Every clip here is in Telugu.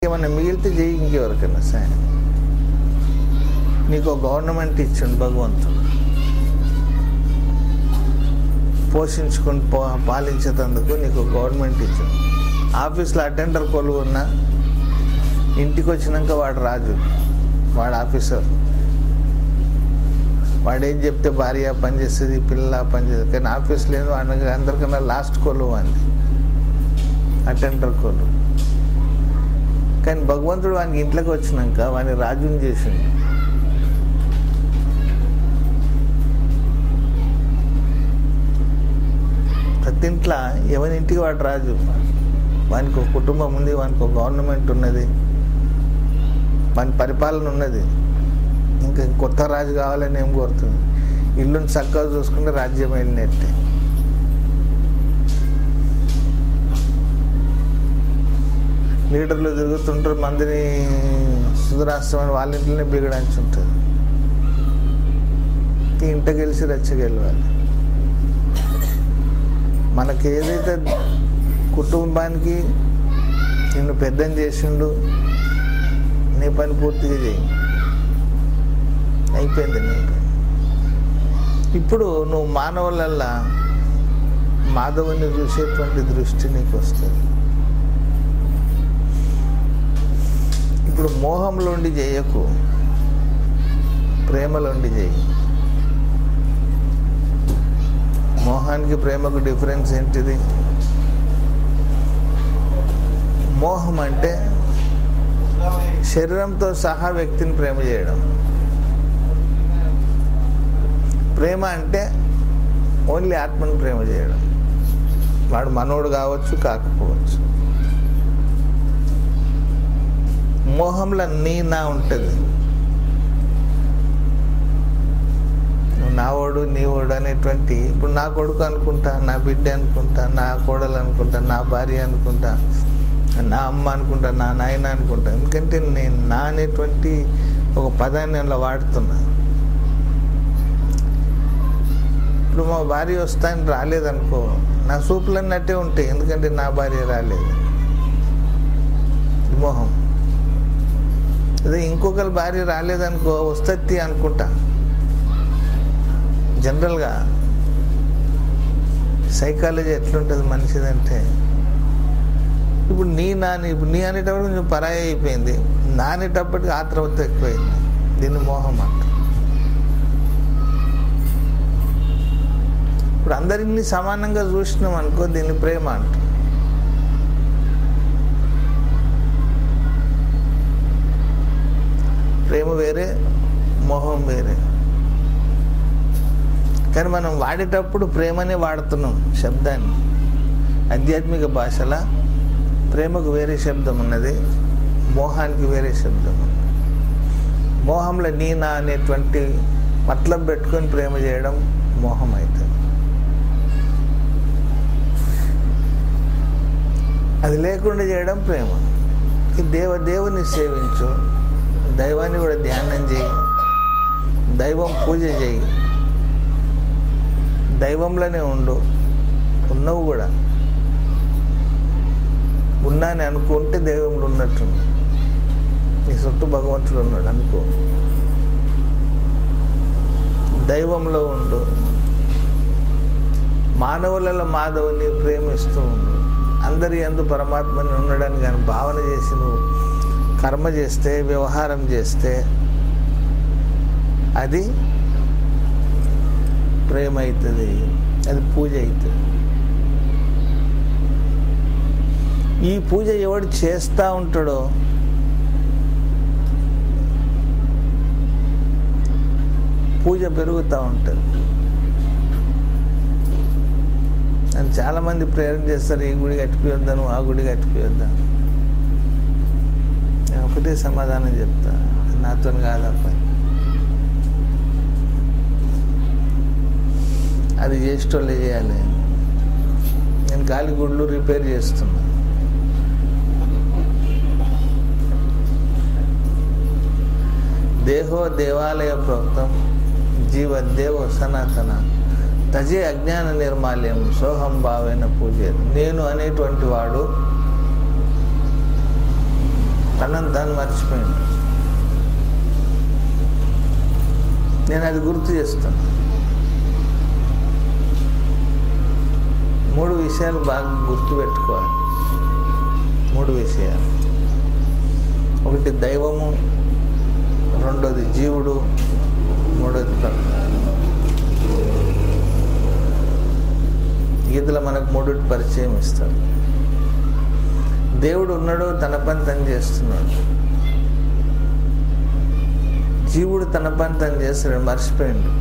నీకేమన్నా మిగిలితే చెయ్యి, ఇంకెవరికైనా సాయం. నీకు గవర్నమెంట్ ఇచ్చిండు భగవంతుడు, పోషించుకొని పాలించేటందుకు నీకు గవర్నమెంట్ ఇచ్చిండు. ఆఫీస్లో అటెండర్ కొలువు ఉన్నా ఇంటికి వచ్చినాక వాడు రాజు, వాడు ఆఫీసర్. వాడు ఏం చెప్తే భార్య పనిచేస్తుంది, పిల్ల పనిచేస్తుంది. కానీ ఆఫీస్ లేదు, వాడికి అందరికన్నా లాస్ట్ కొలువు అంది అటెండర్ కొలువు. కానీ భగవంతుడు వానికి ఇంట్లోకి వచ్చినాక వాడిని రాజుని చేసిండు. ప్రతి ఇంట్లో ఎవరి ఇంటికి వాడు రాజు. వానికి ఒక కుటుంబం ఉంది, వానికి ఒక గవర్నమెంట్ ఉన్నది, వాని పరిపాలన ఉన్నది. ఇంకా కొత్త రాజు కావాలని ఏం కోరుతుంది? ఇల్లుని చక్కగా చూసుకుంటే రాజ్యం వెళ్ళినట్టే. లీడర్లు తిరుగుతుంటారు, మందిని సుధరాష్ట్రమని వాళ్ళ ఇంట్లోనే బిగడానికి ఉంటుంది. ఇంట గెలిచి రెచ్చగెలవాలి. మనకి ఏదైతే కుటుంబానికి నిన్ను పెద్దం చేసిండు, నీ పని పూర్తిగా చేయి, అయిపోయింది నీ పని. ఇప్పుడు నువ్వు మానవులల్లా మాధవుని చూసేటువంటి దృష్టి నీకు వస్తుంది. ఇప్పుడు మోహంలోండి చేయకు, ప్రేమలోండి చేయి. మోహానికి ప్రేమకు డిఫరెన్స్ ఏంటిది? మోహం అంటే శరీరంతో సహా వ్యక్తిని ప్రేమ చేయడం. ప్రేమ అంటే ఓన్లీ ఆత్మని ప్రేమ చేయడం. వాడు మనోడు కావచ్చు, కాకపోవచ్చు. మోహంలో నీ నా ఉంటుంది. నావాడు నీవాడు అనేటువంటి, ఇప్పుడు నా కొడుకు అనుకుంటా, నా బిడ్డ అనుకుంటా, నా కోడలు అనుకుంటా, నా భార్య అనుకుంటా, నా అమ్మ అనుకుంటా, నా నాయన అనుకుంటా. ఎందుకంటే నేను నా అనేటువంటి ఒక పదాన్ని అలా వాడుతున్నా. ఇప్పుడు మా భార్య వస్తాను రాలేదనుకో, నా సూపులన్నీ అట్టే ఉంటాయి, ఎందుకంటే నా భార్య రాలేదు. మోహం. అదే ఇంకొకరి భార్య రాలేదనుకో, వస్తత్తి అనుకుంటా. జనరల్గా సైకాలజీ ఎట్లుంటుంది మనిషిదంటే, ఇప్పుడు ఇప్పుడు నీ అనేటప్పుడు కొంచెం పరాయి అయిపోయింది, నా అనేటప్పటికి ఆత్రవత ఎక్కువైంది. దీన్ని మోహం అంట. ఇప్పుడు అందరినీ సమానంగా చూసినాం అనుకో, దీన్ని ప్రేమ అంట. ప్రేమ వేరే, మోహం వేరే. కానీ మనం వాడేటప్పుడు ప్రేమనే వాడుతున్నాం శబ్దాన్ని. ఆధ్యాత్మిక భాషలో ప్రేమకు వేరే శబ్దం ఉన్నది, మోహానికి వేరే శబ్దం ఉన్నది. మోహంలో నీ నా అనేటువంటి మతలబ్ పెట్టుకొని ప్రేమ చేయడం మోహం అవుతుంది. అది లేకుండా చేయడం ప్రేమ. దేవుని సేవించు, దైవాన్ని కూడా ధ్యానం చేయి, దైవం పూజ చేయి, దైవంలోనే ఉండు. ఉన్నవు కూడా, ఉన్నాని అనుకుంటే దైవంలో ఉన్నట్టుంది. నీ చుట్టూ భగవంతుడు ఉన్నాడు అనుకో, దైవంలో ఉండు. మానవులలో మాధవుని ప్రేమిస్తూ ఉండు. అందరి యందు పరమాత్మని ఉండడానికి కానీ భావన చేసి నువ్వు కర్మ చేస్తే, వ్యవహారం చేస్తే అది ప్రేమ అవుతుంది, అది పూజ అవుతుంది. ఈ పూజ ఎవడు చేస్తూ ఉంటాడో పూజ పెరుగుతూ ఉంటుంది. అని చాలామంది ప్రేరణ చేస్తారు, ఈ గుడి కట్టిపోయొద్దాను, ఆ గుడి కట్టిపోయొద్దాను. నేను ఒకటే సమాధానం చెప్తా, నాతో కాదప్ప. అది చేసేటోళ్ళే చేయాలి. నేను గాలి గుళ్ళు రిపేర్ చేస్తున్నా. దేహో దేవాలయ ప్రోక్తం జీవదేవ సనాతన తజే అజ్ఞాన నిర్మాల్యం సోహం భావైన పూజ. నేను అనేటువంటి వాడు తనను తాను మర్చిపోయింది. నేను అది గుర్తు చేస్తాను. 3 విషయాలు బాగా గుర్తుపెట్టుకోవాలి. 3 విషయాలు. ఒకటి దైవము, రెండోది జీవుడు, మూడోది ప్రకృతి. గీతలో మనకు 3 పరిచయం ఇస్తాడు. దేవుడు ఉన్నాడు, తన పని తను చేస్తున్నాడు. జీవుడు తన పని తను చేస్తున్నాడు, మర్చిపోయిండు.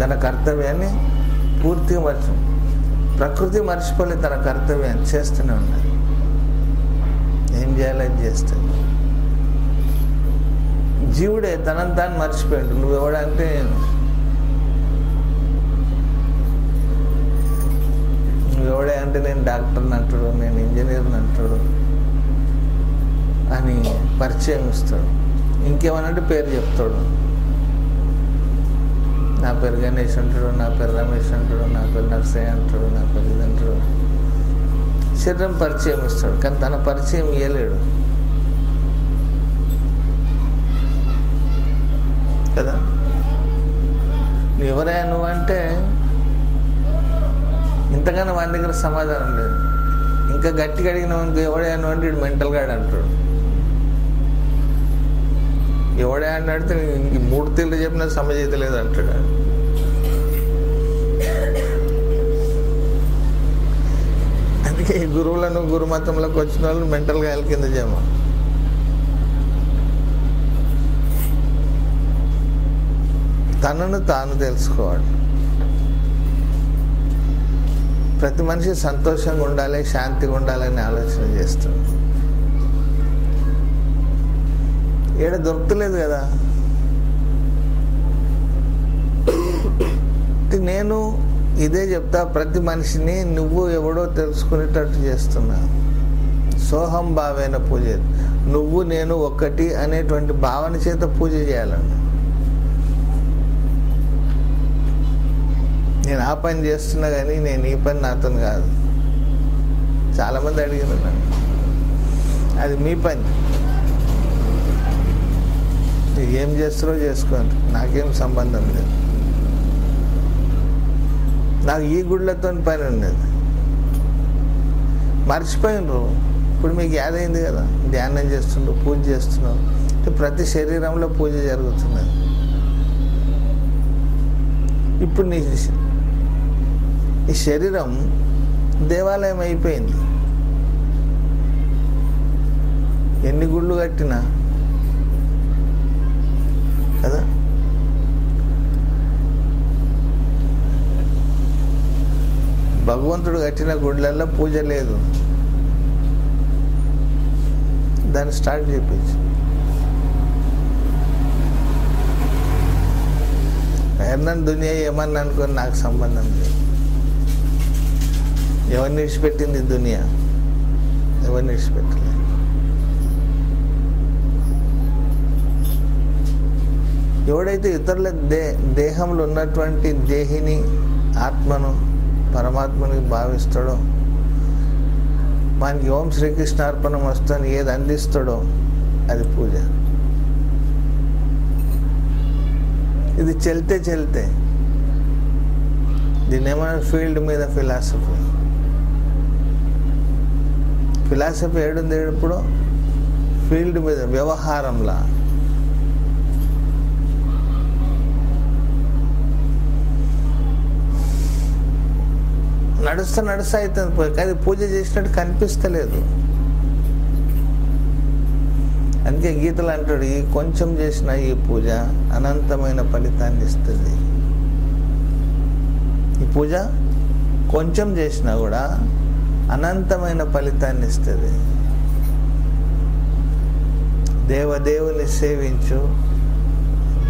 తన కర్తవ్యాన్ని పూర్తిగా ప్రకృతి మర్చిపోలేదు, తన కర్తవ్యాన్ని చేస్తూనే ఉన్నది. ఏం చేయాలో అది చేస్తుంది. జీవుడే తనను తాను మర్చిపోయాడు. నువ్వెవడంటే నువ్వెవడే అంటే నేను డాక్టర్ని అంటాడు, నేను ఇంజనీర్ని అంటాడు అని పరిచయం ఇస్తాడు. ఇంకేమనంటే పేరు చెప్తాడు. నా పేరు గణేష్ అంటాడు, నా పేరు రమేష్ అంటాడు, నా పేరు నర్సయ్య అంటాడు, నా పేరు ఇది అంటాడు. శరీరం పరిచయం ఇస్తాడు, కానీ తన పరిచయం ఇవ్వలేడు కదా. నువ్వెవరయ్యా నువ్వంటే ఇంతకన్నా వాడి దగ్గర సమాధానం లేదు. ఇంకా గట్టిగా అడిగినావు ఇంకో ఎవడయ్యా నువ్వు అంటే ఇడు మెంటల్ గాడు అంటాడు. ఎవడే అని అడిగితే ఇంక 3 తీర్లు చెప్పినా సమజీత లేదు అంటాడు. అందుకే ఈ గురువులను గురుమతంలోకి వచ్చిన వాళ్ళు మెంటల్గా గాయాల కింద జమ. తనను తాను తెలుసుకోవాలి. ప్రతి మనిషి సంతోషంగా ఉండాలి, శాంతిగా ఉండాలని ఆలోచన చేస్తాడు. ఏడ దొరకలేదు కదా. నేను ఇదే చెప్తా, ప్రతి మనిషిని నువ్వు ఎవడో తెలుసుకునేటట్టు చేస్తున్నా. సోహం భావేన పూజ, నువ్వు నేను ఒక్కటి అనేటువంటి భావన చేత పూజ చేయాలండి. నేను ఆ పని చేస్తున్నా కానీ నేను ఈ పని నాతో కాదు. చాలామంది అడిగారు నన్ను, అది మీ పని, ఏం చేస్తారో చేసుకోండి, నాకేం సంబంధం లేదు. నాకు ఈ గుళ్ళతో పని ఉండేది. మర్చిపోయినరు. ఇప్పుడు మీకు యాదైంది కదా, ధ్యానం చేస్తుండ్రు, పూజ చేస్తున్నావు. ప్రతి శరీరంలో పూజ జరుగుతున్నది. ఇప్పుడు ఈ శరీరం దేవాలయం అయిపోయింది. ఎన్ని గుళ్ళు కట్టినా కదా. భగవంతుడు కట్టిన గుళ్ళల్లో పూజ లేదు. దాన్ని స్టార్ట్ చేయించు. ఎన్నో దునియా ఏమన్నా అనుకొని నాకు సంబంధం లేదు. ఎవరిని విడిచిపెట్టింది దునియా? ఎవరిని విడిచిపెట్టలేదు. ఎవడైతే ఇతరుల దేహంలో ఉన్నటువంటి దేహిని, ఆత్మను, పరమాత్మని భావిస్తాడో, మనకి ఓం శ్రీకృష్ణార్పణం వస్తాను ఏది అందిస్తాడో అది పూజ. ఇది చెల్తే దీన్ని ఏమైనా ఫీల్డ్ మీద ఫిలాసఫీ ఏడుంది ఇప్పుడు? ఫీల్డ్ మీద, వ్యవహారంలా. నడుస్తా అవుతుంది పోయి, కానీ పూజ చేసినట్టు కనిపిస్తలేదు. అందుకే గీతలు అంటాడు, ఈ కొంచెం చేసిన ఈ పూజ అనంతమైన ఫలితాన్ని ఇస్తుంది. ఈ పూజ కొంచెం చేసినా కూడా అనంతమైన ఫలితాన్ని ఇస్తుంది. దేవదేవుని సేవించు,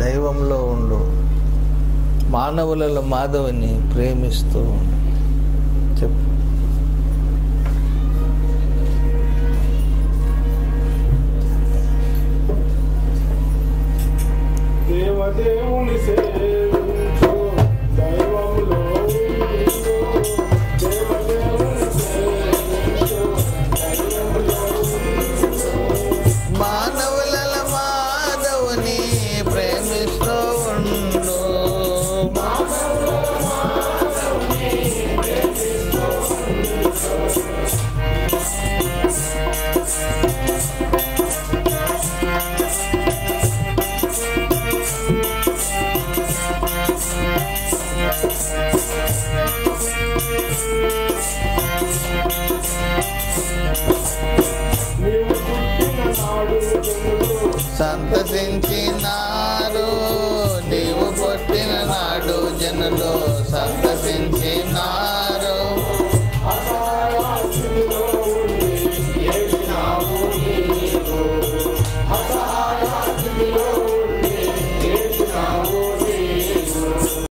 దైవంలో ఉండు, మానవులలో మాధవుని ప్రేమిస్తూ ఉండు.